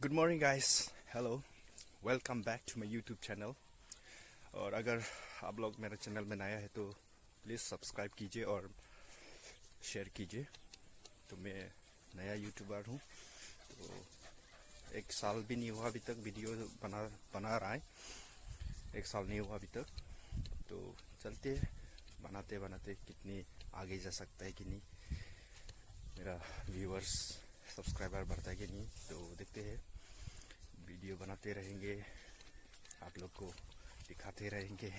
Good morning guys, hello, welcome back to my YouTube channel. और अगर आप लोग मेरे चैनल में नया है तो प्लीज़ सब्सक्राइब कीजिए और शेयर कीजिए। तो मैं नया यूट्यूबर हूँ, तो एक साल भी नहीं हुआ अभी तक वीडियो बना रहा है। एक साल नहीं हुआ अभी तक, तो चलते बनाते बनाते कितनी आगे जा सकता है कि नहीं, मेरा व्यूअर्स सब्सक्राइबर बढ़ता है कि नहीं, तो देखते हैं। वीडियो बनाते रहेंगे, आप लोग को दिखाते रहेंगे।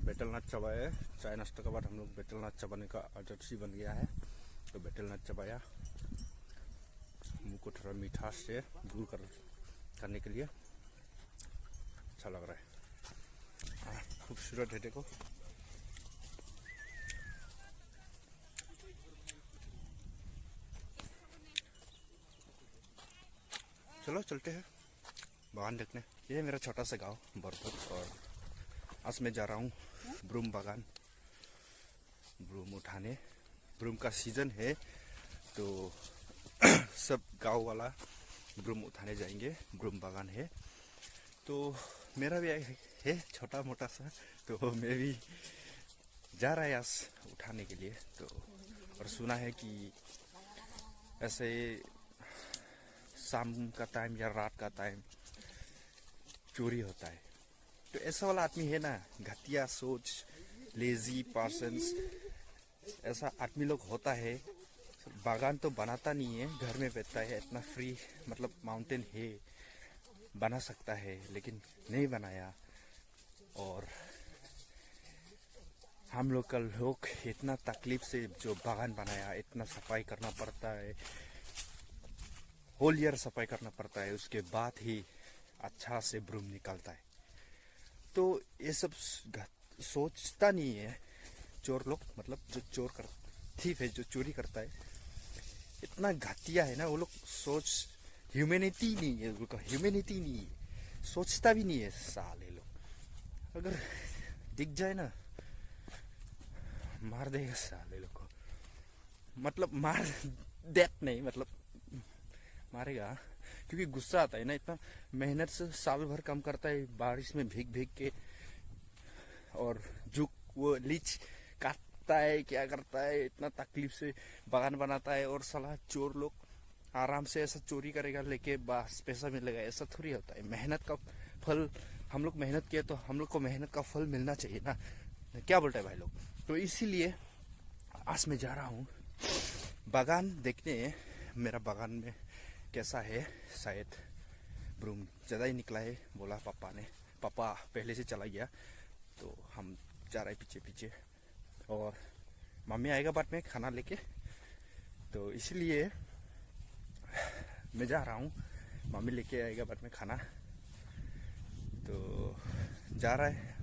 बेटल नाच चबाया, चाय नाश्ता के बाद हम लोग बेटल नाच चबाने का आदत सी बन गया है। तो बेटल नाच चबाया, मुंह को थोड़ा मीठा से दूर करने के लिए अच्छा लग रहा है। खूबसूरत है, देखो। चलो चलते हैं बागान देखने। ये है मेरा छोटा सा गांव बरपत, और आज मैं जा रहा हूँ ब्रूम बागान, ब्रूम उठाने। ब्रूम का सीजन है, तो सब गांव वाला ब्रूम उठाने जाएंगे। ब्रूम बागान है, तो मेरा भी है छोटा मोटा सा, तो मैं भी जा रहा है आज उठाने के लिए। तो और सुना है कि ऐसे शाम का टाइम या रात का टाइम चोरी होता है। तो ऐसा वाला आदमी है ना, घटिया सोच, लेजी पर्सन्स, ऐसा आदमी लोग होता है। बागान तो बनाता नहीं है, घर में बैठता है। इतना फ्री मतलब माउंटेन है, बना सकता है, लेकिन नहीं बनाया। और हम लोग का लोग इतना तकलीफ से जो बागान बनाया, इतना सफाई करना पड़ता है, होल ईयर सफाई करना पड़ता है, उसके बाद ही अच्छा से ब्रूम निकलता है। तो ये सब सोचता नहीं है चोर लोग, मतलब जो चोर कर थीफ है, जो चोरी करता है, इतना घटिया है ना वो लोग। सोच ह्यूमैनिटी नहीं है, उनका ह्यूमैनिटी नहीं है, सोचता भी नहीं है साले लोग। अगर दिख जाए ना, मार देगा साले लोग को। मतलब मार देत नहीं, मतलब मारेगा, क्योंकि गुस्सा आता है ना। इतना मेहनत से साल भर काम करता है, बारिश में भीग भीग के, और जो वो लीच काटता है, क्या करता है, इतना तकलीफ से बागान बनाता है। और साला चोर लोग आराम से ऐसा चोरी करेगा, लेके बस पैसा मिलेगा, ऐसा थोड़ी होता है। मेहनत का फल, हम लोग मेहनत किए तो हम लोग को मेहनत का फल मिलना चाहिए ना, क्या बोलते हैं भाई लोग। तो इसीलिए आज मैं जा रहा हूँ बागान देखने। मेरा बागान में कैसा है, शायद ब्रूम ज़्यादा ही निकला है, बोला पापा ने। पापा पहले से चला गया, तो हम जा रहे पीछे पीछे। और मम्मी आएगा बाद में खाना लेके, तो इसलिए मैं जा रहा हूँ। मम्मी लेके आएगा बाद में खाना, तो जा रहा है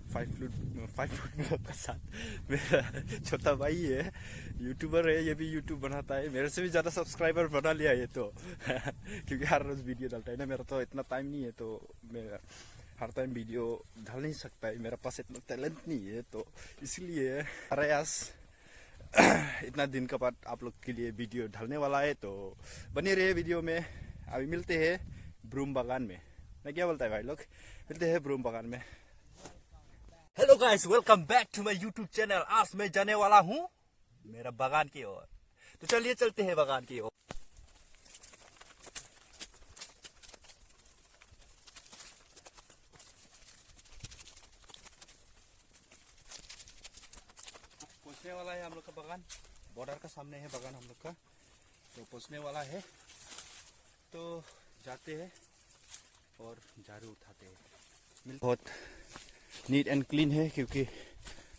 5 फुट का साथ। मेरा छोटा भाई है, यूट्यूबर है, ये भी यूट्यूब बनाता है। मेरे से भी ज़्यादा सब्सक्राइबर बना लिया ये तो क्योंकि हर रोज़ वीडियो डालता है ना। मेरा तो इतना टाइम नहीं है, तो मैं हर टाइम वीडियो डाल नहीं सकता है, मेरा पास इतना टैलेंट नहीं है। तो इसलिए अरे आज इतना दिन के बाद आप लोग के लिए वीडियो डालने वाला है, तो बने रहे वीडियो में। अभी मिलते हैं ब्रूम बागान में। मैं क्या बोलता है भाई लोग, मिलते हैं ब्रूम बागान में। Hello guys, welcome back to my YouTube channel. आज मैं जाने वाला हूँ मेरा बागान की ओर, तो चलिए चलते हैं बागान की ओर। पहुंचने वाला है हम लोग का बागान, बॉर्डर का सामने है बागान हम लोग का, तो पहुंचने वाला है। तो जाते हैं और झाड़ू उठाते हैं। बहुत नीट एंड क्लीन है, क्योंकि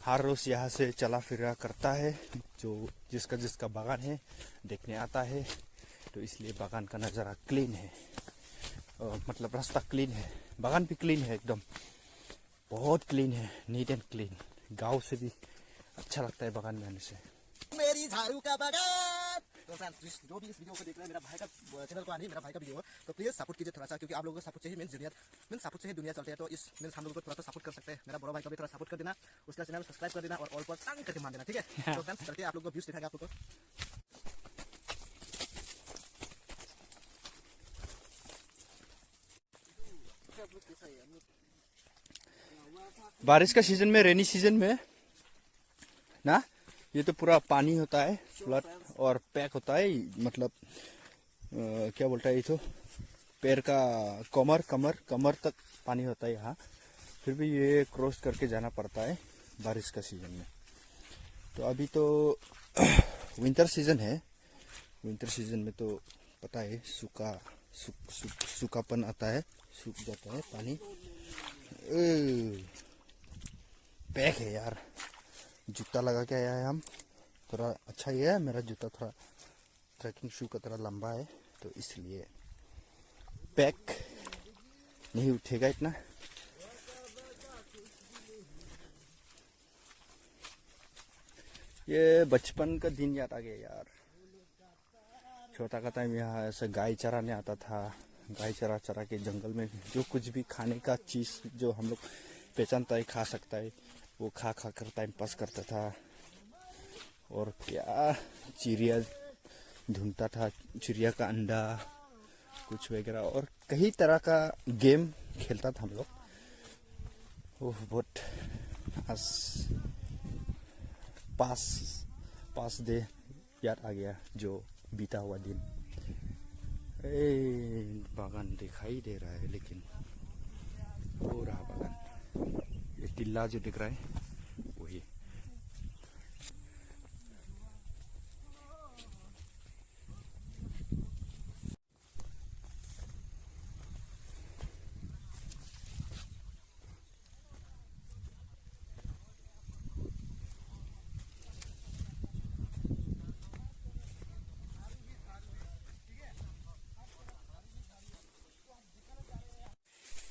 हर रोज यहाँ से चला फिरा करता है, जो जिसका जिसका बागान है देखने आता है। तो इसलिए बागान का नज़ारा क्लीन है, मतलब रास्ता क्लीन है, बागान भी क्लीन है, एकदम बहुत क्लीन है, नीट एंड क्लीन। गांव से भी अच्छा लगता है बागान में आने से। मेरी झाड़ू का बागान। तो फ्रेंड्स, जो भी इस वीडियो को देख रहे हैं, मेरा भाई का चैनल को आ रही है, मेरा भाई का वीडियो है, तो प्लीज सपोर्ट कीजिए थोड़ा सा, क्योंकि आप लोगों को सपोर्ट चाहिए। मीन्स सपोर्ट से ही दुनिया चलती है, तो इस मीन्स हम लोगों को थोड़ा सा सपोर्ट कर सकते हैं। मेरा बड़ा भाई का भी थोड़ा सपोर्ट कर देना, उसका चैनल सब्सक्राइब कर देना और ऑल पर टांग करके मान देना, ठीक है। तो फ्रेंड्स, चलते हैं, आप लोग को व्यूज दिखाएगा आप लोग को। बारिश का सीजन में, रेनी सीजन में ना, ये तो पूरा पानी होता है, फ्लड और पैक होता है, मतलब क्या बोलता है, ये तो पैर का कमर कमर कमर तक पानी होता है यहाँ। फिर भी ये क्रॉस करके जाना पड़ता है बारिश का सीजन में। तो अभी तो विंटर सीजन है। विंटर सीजन में तो पता है सूखापन आता है, सूख जाता है पानी। पैक है यार, जूता लगा के आया है हम, थोड़ा अच्छा ही है। मेरा जूता थोड़ा ट्रैकिंग शू का तरह लंबा है, तो इसलिए पैक नहीं उठेगा इतना। ये बचपन का दिन याद आ गया यार। छोटा का टाइम यहाँ ऐसे गाय चराने आता था। गाय चरा चरा के जंगल में जो कुछ भी खाने का चीज़ जो हम लोग पहचानता है, खा सकता है, वो खा खा कर टाइम पास करता था। और क्या चिड़िया ढूंढता था, चिड़िया का अंडा कुछ वगैरह, और कई तरह का गेम खेलता था हम लोग। ओह, बहुत पास दे याद आ गया, जो बीता हुआ दिन। बागान दिखाई दे रहा है, लेकिन वो रहा बागान। ये टिल्ला जो दिख रहा है वही।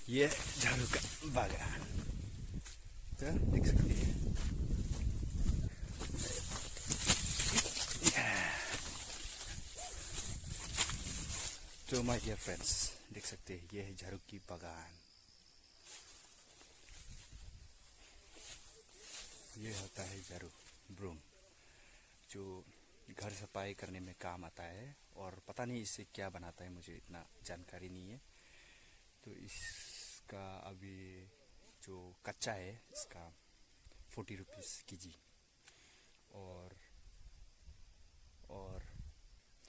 ये झाड़ू का बागान तो देख सकते हैं। तो माय डियर फ्रेंड्स, देख सकते हैं ये है झाड़ू की बागान। ये होता है झाड़ू, ब्रूम, जो घर सफाई करने में काम आता है। और पता नहीं इससे क्या बनाता है, मुझे इतना जानकारी नहीं है। तो इसका अभी जो कच्चा है इसका 40 रुपीज़ केजी, और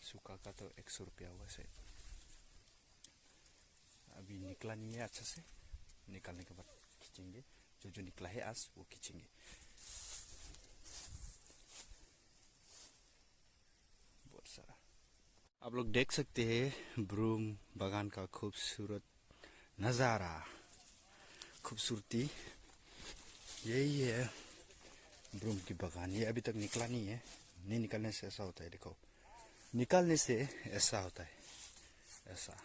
सूखा का तो 100 रुपया हुआ से। अभी निकला नहीं है अच्छा से, निकालने के बाद खींचेंगे। जो निकला है आज वो खींचेंगे। बहुत सारा आप लोग देख सकते हैं ब्रूम बागान का खूबसूरत नज़ारा, खूबसूरती। यही है ब्रूम की बागान। ये अभी तक निकला नहीं है। नहीं निकलने से ऐसा होता है, देखो, निकालने से ऐसा होता है, ऐसा।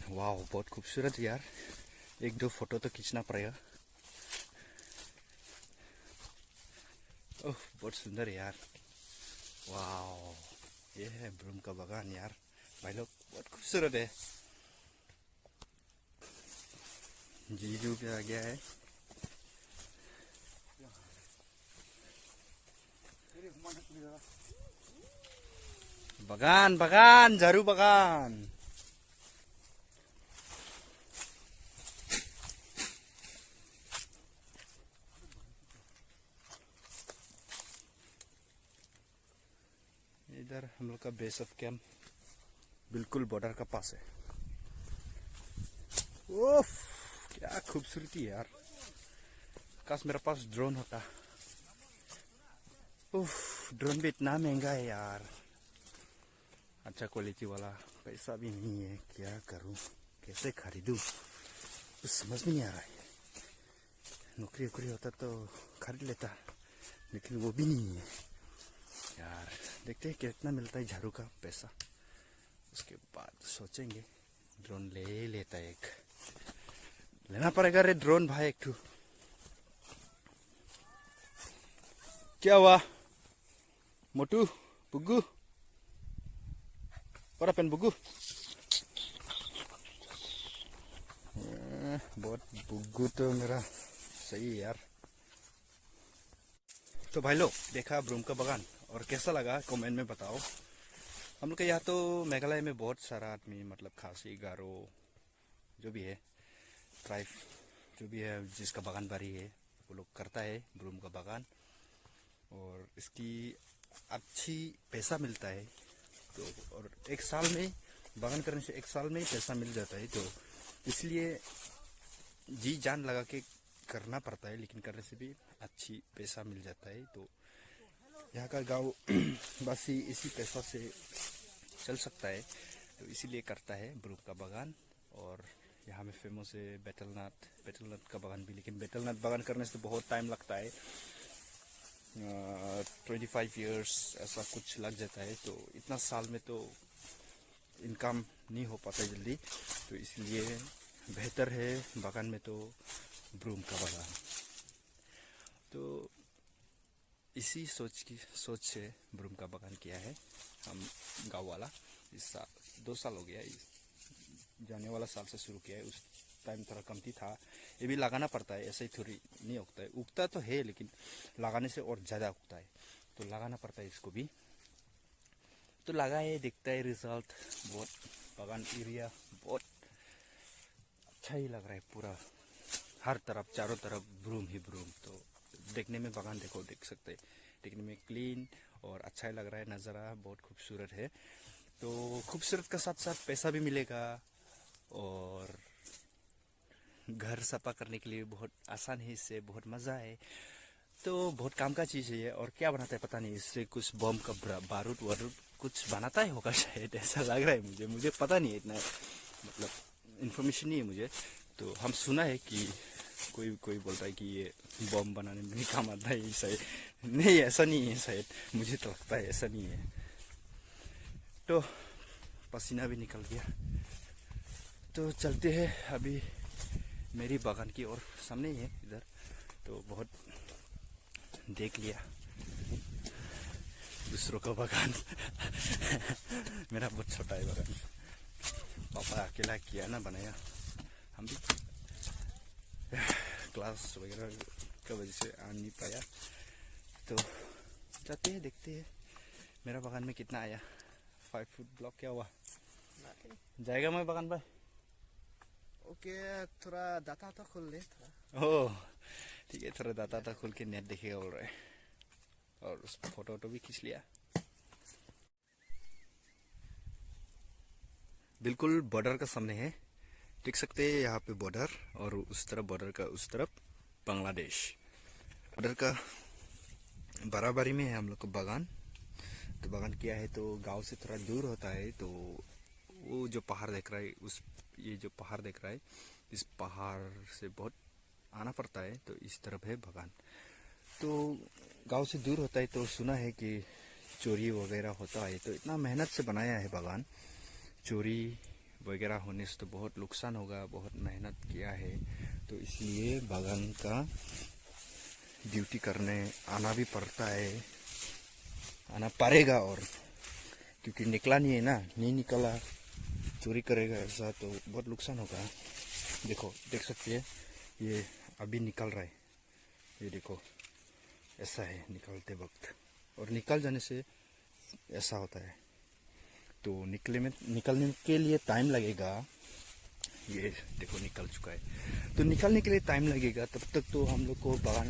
वाह, बहुत खूबसूरत यार। एक दो फोटो तो खींचना पड़ेगा। ओह, बहुत सुंदर यार। वाह, ये है ब्रूम का बागान यार। भाई लोग, बहुत खूबसूरत है। जीजू भी आ गया है। बागान बागान, झाड़ू बागान। इधर हम लोग का बेस ऑफ कैंप बिल्कुल बॉर्डर का पास है। ओफ, क्या खूबसूरती है यार। काश मेरे पास ड्रोन होता। उफ, ड्रोन भी इतना महंगा है यार, अच्छा क्वालिटी वाला। पैसा भी नहीं है, क्या करूं, कैसे खरीदूं, कुछ समझ में नहीं आ रहा है। नौकरी वोकरी होता तो खरीद लेता, लेकिन वो भी नहीं है यार। देखते हैं कितना मिलता है झाड़ू का पैसा, उसके बाद सोचेंगे। ड्रोन ले लेता है, एक लेना पड़ेगा रे ड्रोन भाई, एक ठू। क्या हुआ मोटू, बुग्गू, और अपन बुग्गू? बहुत बुग्गू तो मेरा सही है यार। तो भाई लोग, देखा ब्रूम का बागान, और कैसा लगा कमेंट में बताओ। हम लोग के यहाँ तो मेघालय में बहुत सारा आदमी मतलब खासी गारो जो भी है ट्राइब जो भी है जिसका बागान बारी है वो लोग करता है ब्रूम का बागान। और इसकी अच्छी पैसा मिलता है। तो और एक साल में बागान करने से एक साल में ही पैसा मिल जाता है। तो इसलिए जी जान लगा के करना पड़ता है, लेकिन करने से भी अच्छी पैसा मिल जाता है। तो यहाँ का गांव वासी इसी पैसा से चल सकता है, तो इसीलिए करता है ब्रूम का बागान। और यहाँ में फेमस है बेटलनट का बागान भी, लेकिन बेटलनट बागान करने से बहुत टाइम लगता है। 25 इयर्स ऐसा कुछ लग जाता है। तो इतना साल में तो इनकम नहीं हो पाता है जल्दी, तो इसलिए बेहतर है बागान में तो ब्रूम का बागान। तो इसी सोच से ब्रूम का बागान किया है हम गांव वाला। इस साल 2 साल हो गया, इस जाने वाला साल से शुरू किया है। उस टाइम थोड़ा कमती था। ये भी लगाना पड़ता है, ऐसे ही थोड़ी नहीं उगता है। उगता तो है लेकिन लगाने से और ज़्यादा उगता है, तो लगाना पड़ता है इसको भी। तो लगा है, दिखता है रिजल्ट। बहुत बागान एरिया बहुत अच्छा ही लग रहा है पूरा, हर तरफ चारों तरफ ब्रूम ही ब्रूम। तो देखने में बागान देख सकते हैं, देखने में क्लीन और अच्छा ही लग रहा है। नज़ारा बहुत खूबसूरत है। तो खूबसूरत का साथ साथ पैसा भी मिलेगा और घर सफा करने के लिए बहुत आसान है, इससे बहुत मज़ा है। तो बहुत काम का चीज़ है ये। और क्या बनाता है पता नहीं, इससे कुछ बम का बारूद वारूद कुछ बनाता है होगा शायद, ऐसा लग रहा है मुझे पता नहीं है, इतना मतलब इन्फॉर्मेशन नहीं है मुझे। तो हम सुना है कि कोई बोलता है कि ये बम बनाने में भी काम आता है शायद। नहीं, ऐसा नहीं है शायद, मुझे तो लगता है ऐसा नहीं है। तो पसीना भी निकल गया, तो चलते हैं अभी मेरी बागान की ओर। सामने ही है इधर, तो बहुत देख लिया दूसरों का बागान। मेरा बहुत छोटा है बागान, पापा अकेला किया ना, बनाया। हम भी क्लास वगैरह का वजह से आ नहीं पाया। तो जाते हैं, देखते हैं मेरा बागान में कितना आया। 5 फुट ब्लॉक क्या हुआ जाएगा मैं बागान भाई। ओके, थोड़ा डाटा तो खोल ले थोड़ा। ओह ठीक है, थोड़ा डाटा खोल के नेट देखेगा बोल रहा है। और उस फोटो भी खींच लिया। बिल्कुल बॉर्डर का सामने है, देख सकते हैं यहाँ पे बॉर्डर, और उस तरफ बॉर्डर का उस तरफ बांग्लादेश। बॉर्डर का बराबरी में है हम लोग का बागान। तो बागान किया है, तो गांव से थोड़ा दूर होता है। तो वो जो पहाड़ देख रहा है, ये जो पहाड़ देख रहा है, इस पहाड़ से बहुत आना पड़ता है। तो इस तरफ है बागान। तो गांव से दूर होता है, तो सुना है कि चोरी वगैरह होता है। तो इतना मेहनत से बनाया है बागान, चोरी वगैरह होने से तो बहुत नुकसान होगा, बहुत मेहनत किया है। तो इसलिए बागान का ड्यूटी करने आना भी पड़ता है, आना पड़ेगा। और क्योंकि निकला नहीं है ना, नहीं निकला चोरी करेगा ऐसा तो बहुत नुकसान होगा। देखो, देख सकते हैं ये अभी निकल रहा है, ये देखो ऐसा है निकलते वक्त, और निकल जाने से ऐसा होता है। तो निकलने के लिए टाइम लगेगा। ये देखो निकल चुका है, तो निकलने के लिए टाइम लगेगा। तब तक तो हम लोग को बागान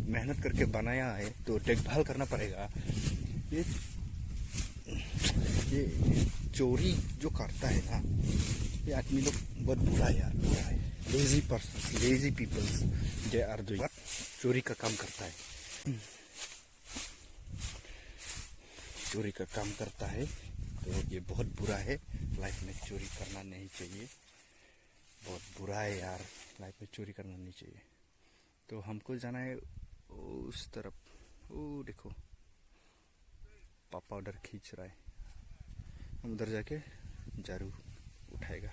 मेहनत करके बनाया है, तो देखभाल करना पड़ेगा। ये चोरी जो करता है ना, ये आदमी लोग बहुत बुरा है यार, बुरा है। Lazy person, lazy peoples they are doing, चोरी का काम करता है, चोरी का काम करता है। तो ये बहुत बुरा है, लाइफ में चोरी करना नहीं चाहिए, बहुत बुरा है यार, लाइफ में चोरी करना नहीं चाहिए। तो हमको जाना है उस तरफ, वो देखो पापा उधर खींच रहा है, हम उधर जाके झाड़ू उठाएगा।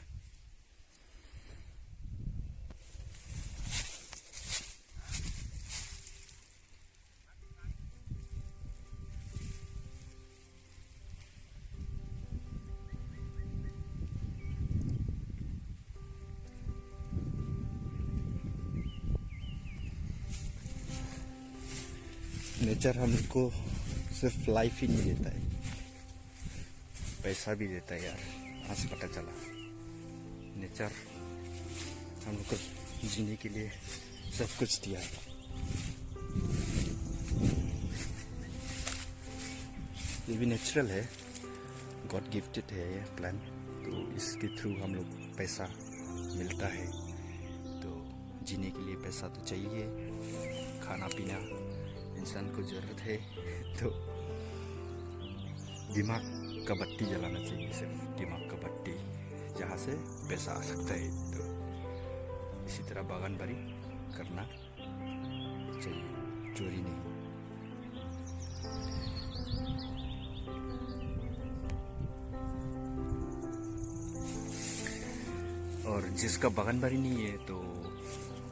नेचर हमको सिर्फ लाइफ ही नहीं देता है, पैसा भी देता है यार। आज से पता चला नेचर हम लोग को जीने के लिए सब कुछ दिया है। ये भी नेचुरल है, गॉड गिफ्टेड है ये प्लान। तो इसके थ्रू हम लोग पैसा मिलता है। तो जीने के लिए पैसा तो चाहिए, खाना पीना इंसान को ज़रूरत है। तो दिमाग का बत्ती जलाना चाहिए, सिर्फ दिमाग का बत्ती, जहाँ से पैसा आ सकता है। तो इसी तरह बागानबारी करना चाहिए, चोरी नहीं। और जिसका बागानबारी नहीं है तो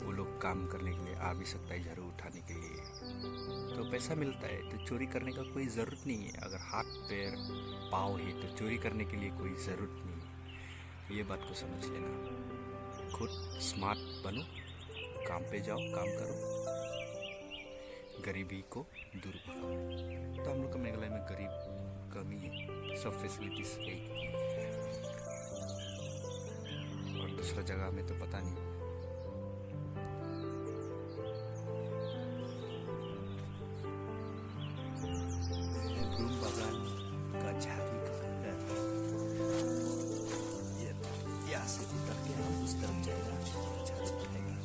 वो लोग काम करने के लिए आ भी सकता है, झाड़ू उठाने के लिए, तो पैसा मिलता है। तो चोरी करने का कोई ज़रूरत नहीं है। अगर हाथ पैर पाँव है तो चोरी करने के लिए कोई ज़रूरत नहीं है। ये बात को समझ लेना। खुद स्मार्ट बनो, काम पे जाओ, काम करो, गरीबी को दूर भगाओ। तो हम लोग का मेघालय में गरीब कमी है, सब फैसिलिटीज है। और दूसरा जगह में तो पता नहीं। ब्लूम बागान का झाड़ी का अंदर यहाँ से उतर के हम उस तरफ जाएगा, झाड़ी पड़ेगा।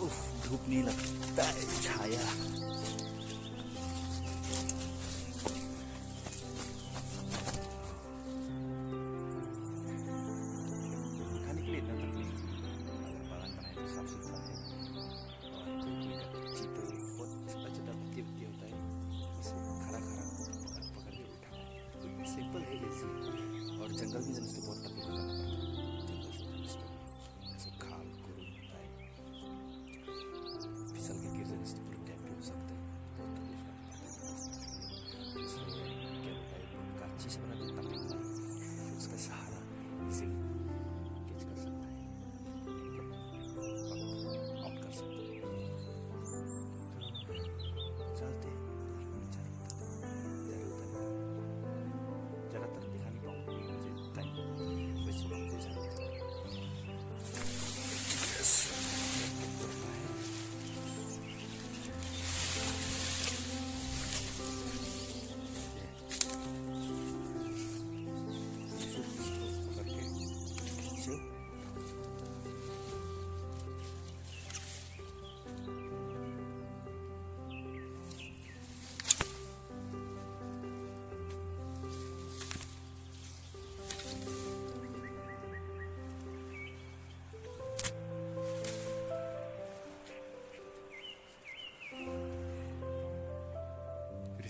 उफ, धूप नहीं लगता है, छाया। खाने के लिए इतना तकलीफ नहीं है। अगर बागान बनाए तो साफ सुथरा है। और कोई का पक्षी तो बहुत छोटा छोटा पत्ती होता है, उसे खड़ा खड़ा पकड़ के उठाना है। सिंपल है, इजी। और जंगल में जाने से बहुत तकलीफ करना पड़ता है। जंगल से जैसे खाल कुरुम होता है, फिसल के गिर जाने से पूरा डैमेज हो सकता है, बहुत तकलीफ करना पड़ता है। इसलिए क्या होता है, कांची से बना देता है, उसका सहारा इजीली कैच कर सकता है, आउट कर सकता है। चलते ज़्यादातर दिखा नहीं पाऊँ, मुझे टाइम वैसे मुझे ज़्यादातर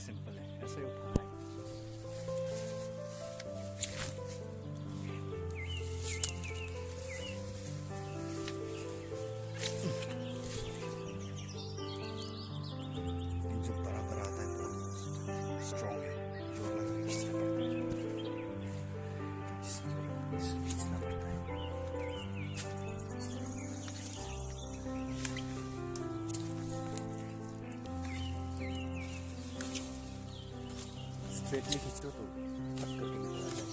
सिंपल है, ऐसे उठाना है। जो बराबर आता है बहुत स्ट्रॉन्ग है, जोर लगा के इससे पड़ता है, इससे खींचना पड़ता है। स्ट्रेट में खींचो तो कट करके निकल जाए।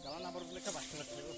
गला ना बरगले का बात करते हो।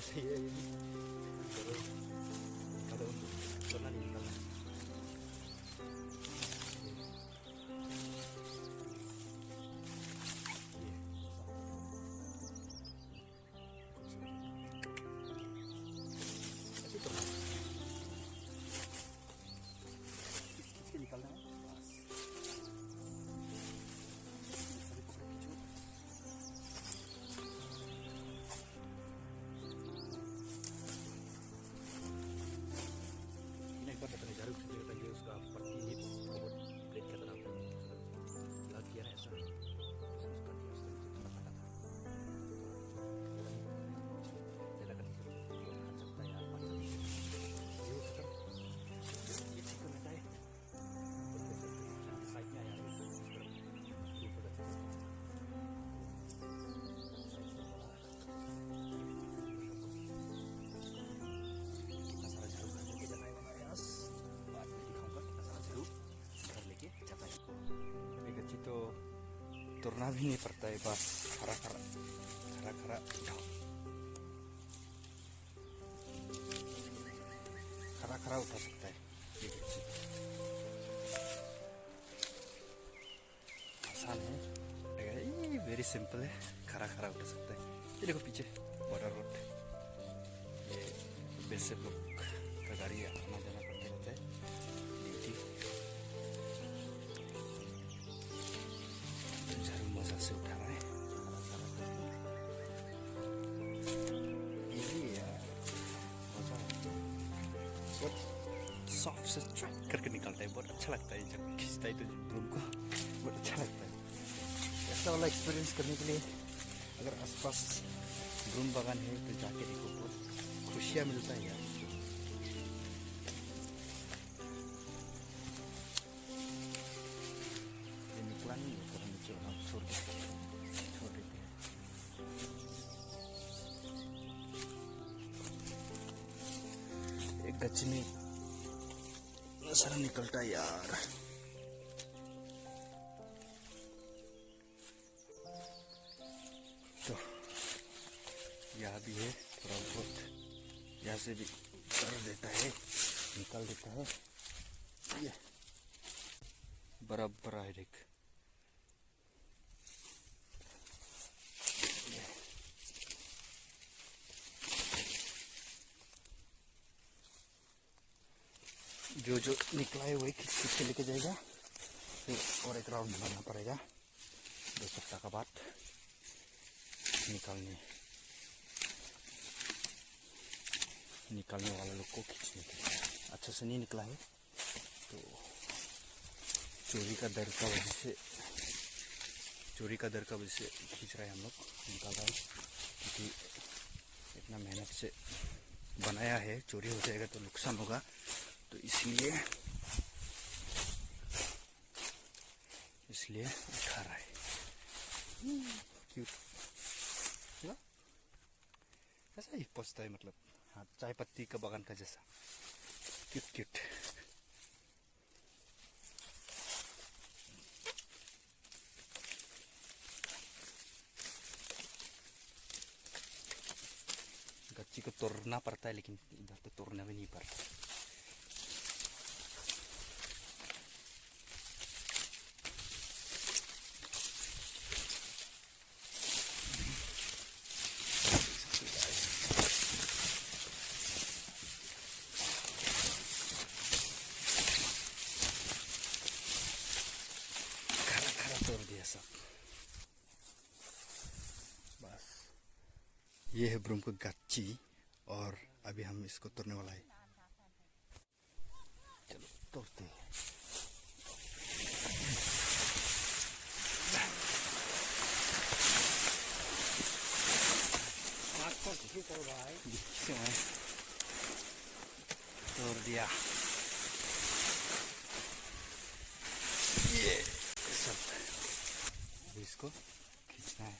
सही है ये भी। चलो चलना नहीं निकलना। निकलना है बस। सभी पकड़ खींचो। एक बार पता झाड़ू से देखता ये उसका पत्ती ही बहुत प्लेट की तरह लग गया है ऐसा। उसका दिया उसका थोड़ा फटा था। जरा कर चलता है यार पानी। ये खत्म। ये ठीक करना है। साइड में आया है। ये पता चला। कितना सारा झाड़ू घर लेके जाना है प्रयास। बाद में दिखाऊंगा कितना सारा झाड़ू घर लेके जाता है इसको। एक अच्छी तो तुरना भी नहीं पड़ता है बस खरा खरा खरा खरा उठाओ। खरा खरा उठा सकता है ये गच्ची। आसान है, ये वेरी सिंपल है। खरा खरा उठा सकता है। ये देखो पीछे बॉर्डर रोड, ये वैसे लोग का गाड़ी आना जाना करते रहता है ड्यूटी। झाड़ू मजा से उठा रहा है। ये यार मजा सॉफ्ट से ट्रैक करके निकलता है। बहुत अच्छा लगता है जब खींचता है तो ब्रूम को बहुत अच्छा लगता है। ऐसा वाला एक्सपीरियंस करने के लिए अगर आसपास ब्रूम बागान है तो जाके देखो, बहुत खुशियाँ मिलता है यार। ये निकला नहीं है तो नीचे हम छोड़ देते हैं। एक गच्ची में सारा निकलता है यार। तो यहाँ भी है थोड़ा बहुत, यहाँ से भी कर देता है, निकाल देता है। ये बराबर है देख। जो जो निकला है वही खींच खींच के लेके जाएगा। फिर और एक राउंड बनाना पड़ेगा 2 सप्ताह का बाद निकालने वाला लोग को खींचने के लिए। अच्छा से नहीं निकला है तो चोरी का डर का वजह से खींच रहे हैं हम लोग, निकाल रहे हैं। क्योंकि इतना मेहनत से बनाया है, चोरी हो जाएगा तो नुकसान होगा, तो इसलिए उठा रहा है। क्यूट ना, ऐसा ही पहुँचता है, मतलब हाँ चाय पत्ती का बागान का जैसा क्यूट क्यूट। गच्ची को तोड़ना पड़ता है, लेकिन इधर तो तोड़ना भी नहीं पड़ता। तोड़ दिया सब बस। ये है ब्रूम का गच्ची और अभी हम इसको तोड़ने वाला है। चलो तोड़ते हैं। तोड़ दिया ये सब। अभी इसको खींचना है।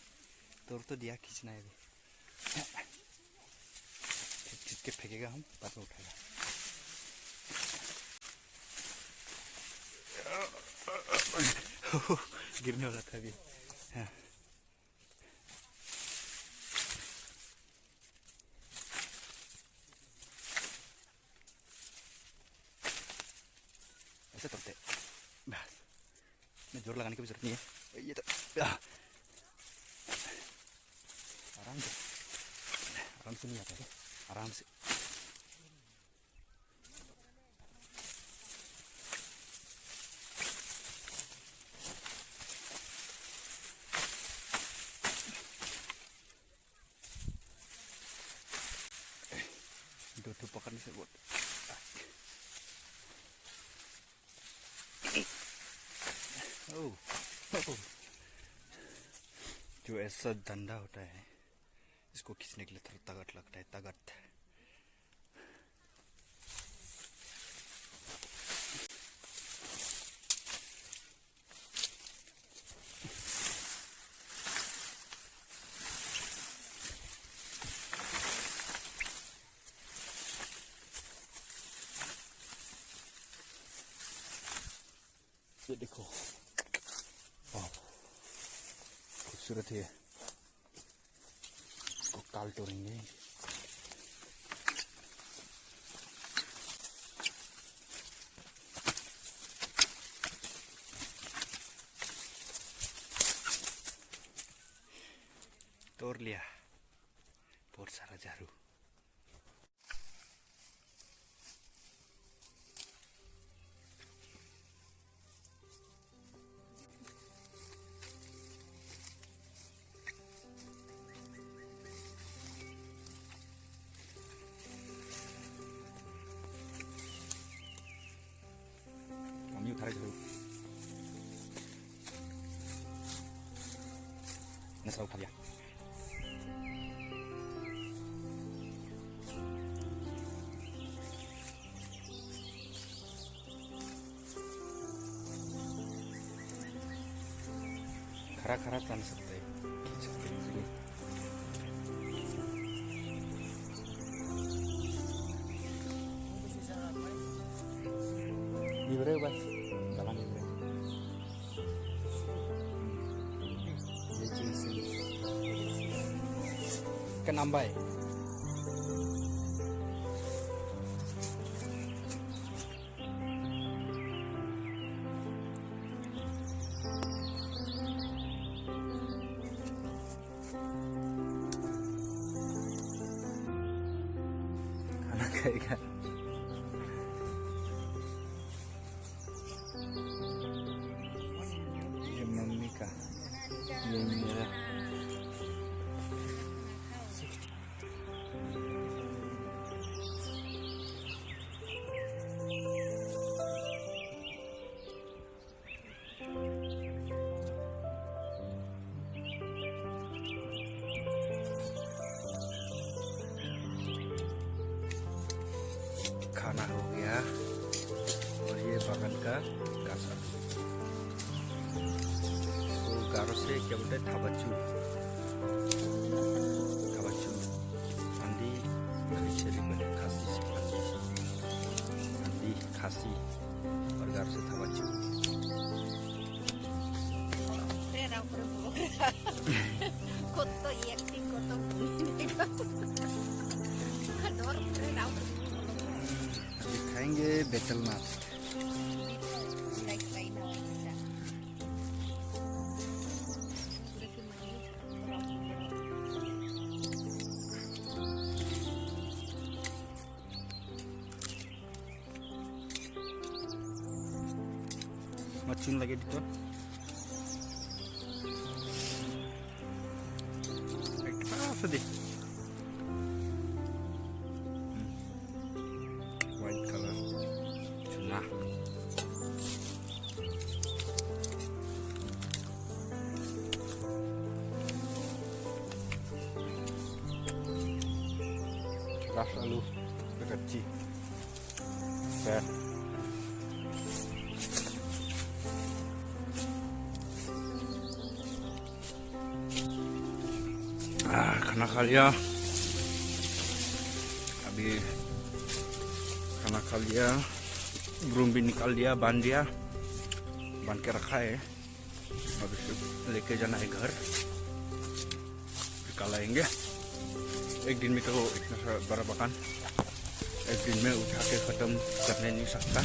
तोड़ तो दिया, खींचना है अभी। खींच के फेंकेगा, हम बाद में उठाएगा। गिरने वाला था अभी। हाँ। ऐसे तोड़ते में जोर लगाने की भी जरूरत नहीं है ये तो आराम से नहीं आता है आराम से दो पकड़ने से बहुत जो ऐसा धंधा होता है इसको खींचने के लिए थोड़ा ताकत लगता है ताकत ये देखो खूबसूरत है इसको काल तोड़ेंगे तोड़ लिया बहुत सारा झाड़ू उठा झाड़ू नशा उठा लिया खरा खरा तान सकते हैं खींच सकते हैं easily libre bas jalan libre ये चीज kan nambah खाना खाएगा ये मम्मी का ये मेरा खाना हो गया और ये बगल का गासा तो गारो से क्या बोलते हैं थाबाचू अंडी छेली बने खासी से अंडी खासी और गारो से थाबाचू खाएंगे बेतल नाथ macun lagi dito apa deh white color tuna rasa lu kecil fair खाना खा लिया अभी खाना खा लिया रूम भी निकाल दिया बांध के रखा है अब इसे लेके जाना है घर निकाल आएंगे एक दिन में तो इतना बड़ा बगान एक दिन में उठा के खत्म करने नहीं सकता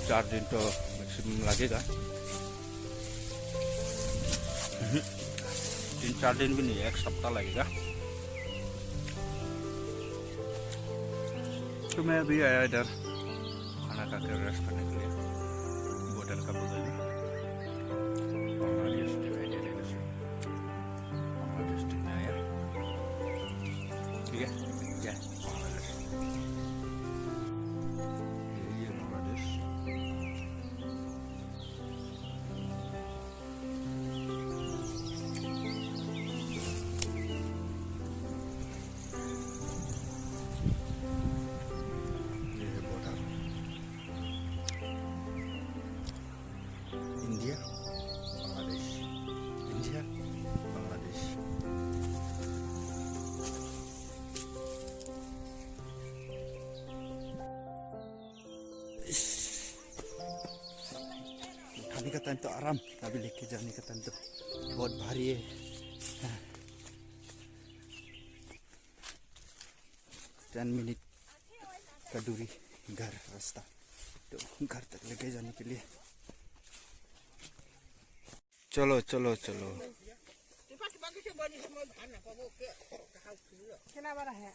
4 दिन तो मैक्सिमम लगेगा। 3-4 दिन भी नहीं, 1 सप्ताह लगेगा। तो मैं अभी आया इधर खाना खा कर रेस्ट करने के लिए बॉर्डर का बगल में। बांग्लादेश डिवाइडेड है, बांग्लादेश में आया। ठीक है, क्या बांग्लादेश, ये बांग्लादेश। India Bangladesh, India Bangladesh. उठाने का टाइम तो आराम, अभी लेके जाने का टाइम तो बहुत भारी है। 10 मिनट का दूरी घर रास्ता, तो घर तक लेके जाने के लिए चलो चलो चलो। Kenapa lah ya?